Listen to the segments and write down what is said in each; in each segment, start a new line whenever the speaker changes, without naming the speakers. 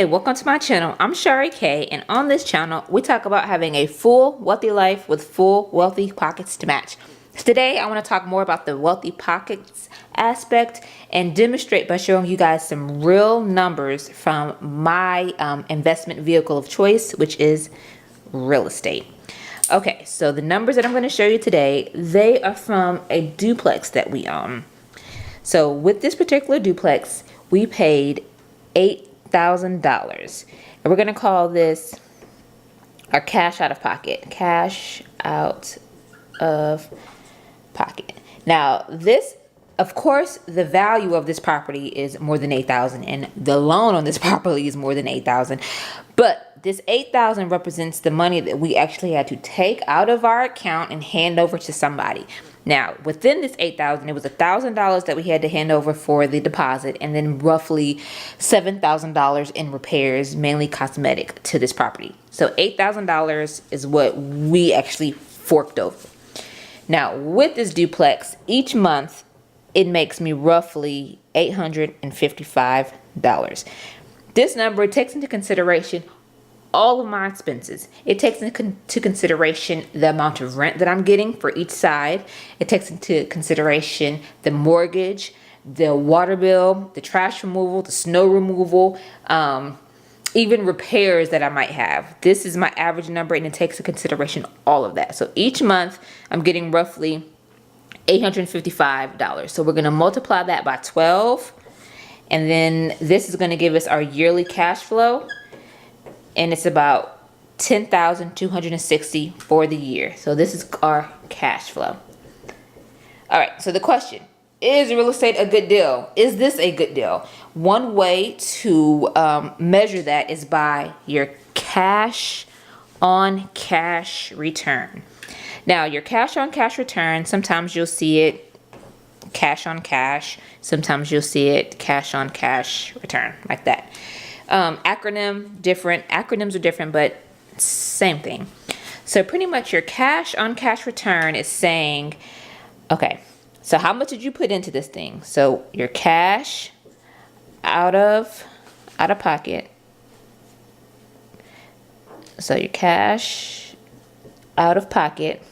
Hey, welcome to my channel. I'm Shari Kaye, and on this channel, we talk about having a full wealthy life with full wealthy pockets to match. Today, I want to talk more about the wealthy pockets aspect and demonstrate by showing you guys some real numbers from my investment vehicle of choice, which is real estate. Okay, so the numbers that I'm going to show you today, they are from a duplex that we own. So with this particular duplex, we paid $8,000, and we're going to call this our cash out of pocket. Cash out of pocket. Now, this, of course, the value of this property is more than $8,000, and the loan on this property is more than $8,000. But this $8,000 represents the money that we actually had to take out of our account and hand over to somebody. Now, within this $8,000, it was $1,000 that we had to hand over for the deposit, and then roughly $7,000 in repairs, mainly cosmetic, to this property. So $8,000 is what we actually forked over. Now, with this duplex, each month, it makes me roughly $855. This number takes into consideration all of my expenses. It takes into consideration the amount of rent that I'm getting for each side. It takes into consideration the mortgage, the water bill, the trash removal, the snow removal, even repairs that I might have. This is my average number, and it takes into consideration all of that. So each month I'm getting roughly $855. So we're going to multiply that by 12, and then this is going to give us our yearly cash flow. And it's about $10,260 for the year. So this is our cash flow. All right, so the question, is real estate a good deal? Is this a good deal? One way to measure that is by your cash on cash return. Now, your cash on cash return, sometimes you'll see it cash on cash. Sometimes you'll see it cash on cash return, like that. Acronyms are different, but same thing. So pretty much your cash on cash return is saying, okay, so how much did you put into this thing? So your cash out of pocket. So your cash out of pocket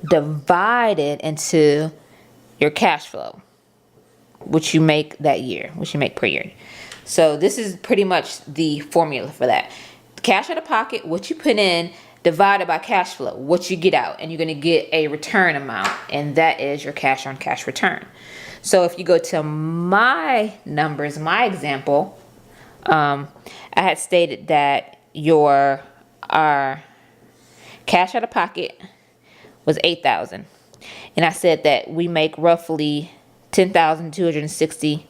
divided into your cash flow, which you make that year, which you make per year. So this is pretty much the formula for that. Cash out of pocket, what you put in, divided by cash flow, what you get out, and you're going to get a return amount, and that is your cash on cash return. So if you go to my numbers, my example, I had stated that our cash out of pocket was $8,000, and I said that we make roughly $10,260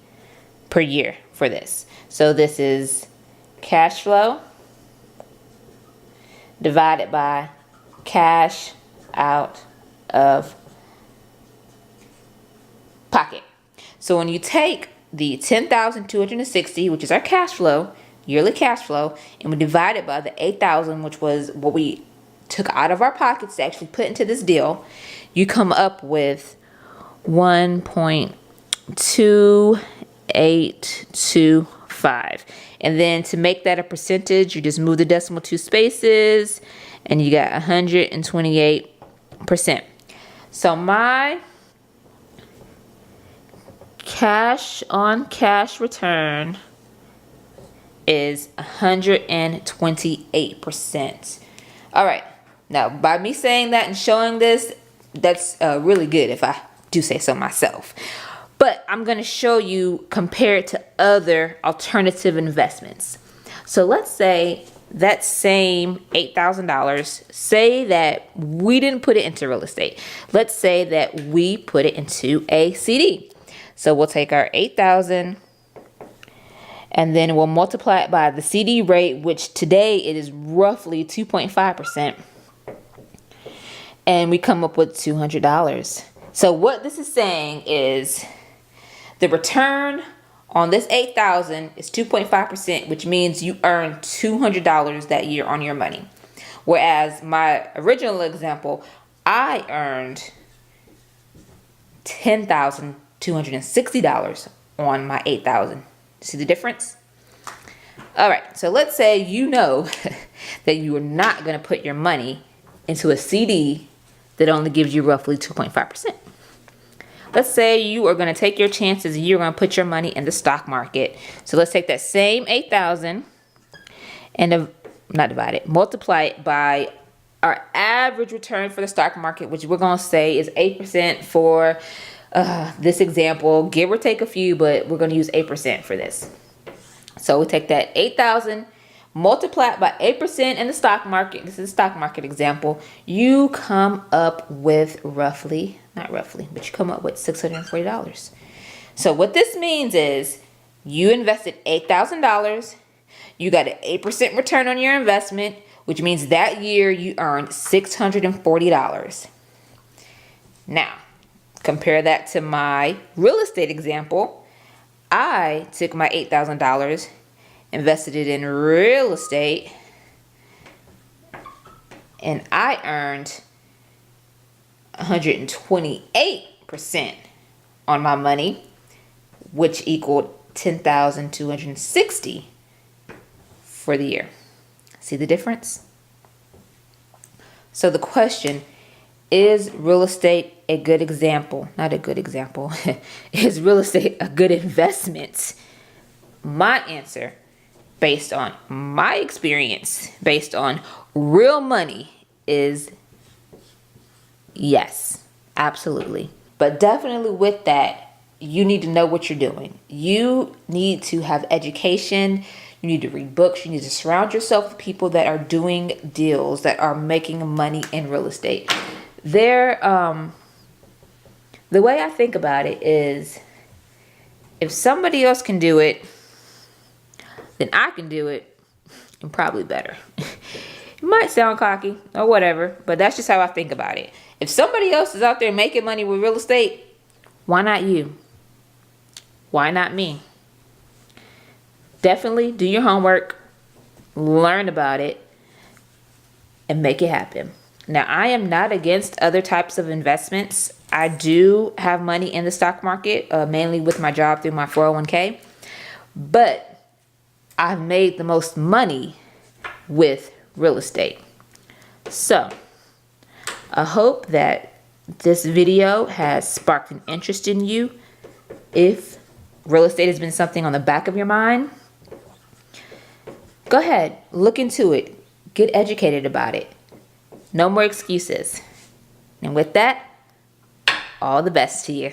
per year for this. So this is cash flow divided by cash out of pocket. So when you take the $10,260, which is our cash flow, yearly cash flow, and we divide it by the $8,000, which was what we took out of our pockets to actually put into this deal, you come up with 1.2825. And then to make that a percentage, you just move the decimal 2 spaces, and you got 128%. So my cash on cash return is 128%. All right. Now, by me saying that and showing this, that's really good, if I do say so myself. But I'm going to show you, compare it to other alternative investments. So let's say that same $8,000, say that we didn't put it into real estate. Let's say that we put it into a CD. So we'll take our $8,000, and then we'll multiply it by the CD rate, which today it is roughly 2.5%. And we come up with $200. So what this is saying is the return on this $8,000 is 2.5%, which means you earn $200 that year on your money. Whereas my original example, I earned $10,260 on my $8,000 See the difference? All right, so let's say you know that you are not going to put your money into a CD that only gives you roughly 2.5%. Let's say you are going to take your chances and you're going to put your money in the stock market. So let's take that same 8,000 and multiply it by our average return for the stock market, which we're going to say is 8% for this example. Give or take a few, but we're going to use 8% for this. So we take that 8,000, multiply it by 8% in the stock market. This is a stock market example. You come up with roughly, not roughly, but you come up with $640. So what this means is you invested $8,000. You got an 8% return on your investment, which means that year you earned $640. Now, compare that to my real estate example. I took my $8,000, invested it in real estate, and I earned 128% on my money, which equaled $10,260 for the year. See the difference? So the question, is real estate a good example? Not a good example. Is real estate a good investment? My answer, based on my experience, based on real money, is yes, absolutely. But definitely with that, you need to know what you're doing. You need to have education. You need to read books. You need to surround yourself with people that are doing deals, that are making money in real estate. The way I think about it is, if somebody else can do it, then I can do it, and probably better. It might sound cocky or whatever, but that's just how I think about it. If somebody else is out there making money with real estate, why not you? Why not me? Definitely do your homework, learn about it, and make it happen. Now, I am not against other types of investments. I do have money in the stock market, mainly with my job through my 401k. But I've made the most money with real estate. So, I hope that this video has sparked an interest in you. If real estate has been something on the back of your mind, go ahead, look into it. Get educated about it. No more excuses. And with that, all the best to you.